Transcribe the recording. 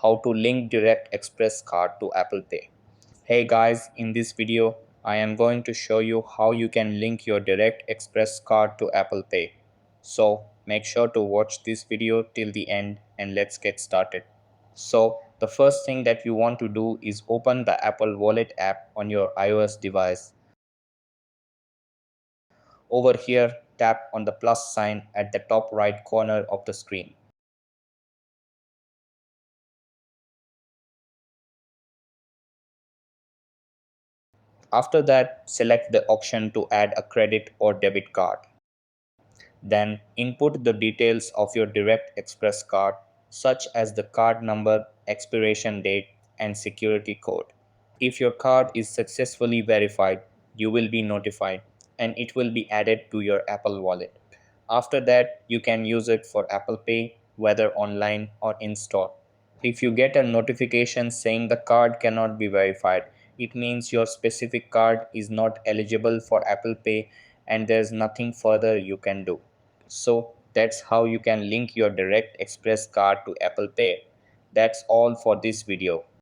how to link Direct Express card to Apple Pay. Hey guys, in this video, I am going to show you how you can link your Direct Express card to Apple Pay. So make sure to watch this video till the end and let's get started. So the first thing that you want to do is open the Apple Wallet app on your iOS device. Over here, tap on the plus sign at the top right corner of the screen. After that, select the option to add a credit or debit card. Then input the details of your Direct Express card, such as the card number, expiration date, and security code. If your card is successfully verified, you will be notified and it will be added to your Apple Wallet. After that, you can use it for Apple Pay, whether online or in store. If you get a notification saying the card cannot be verified, it means your specific card is not eligible for Apple Pay and there's nothing further you can do. So that's how you can link your Direct Express card to Apple Pay. That's all for this video.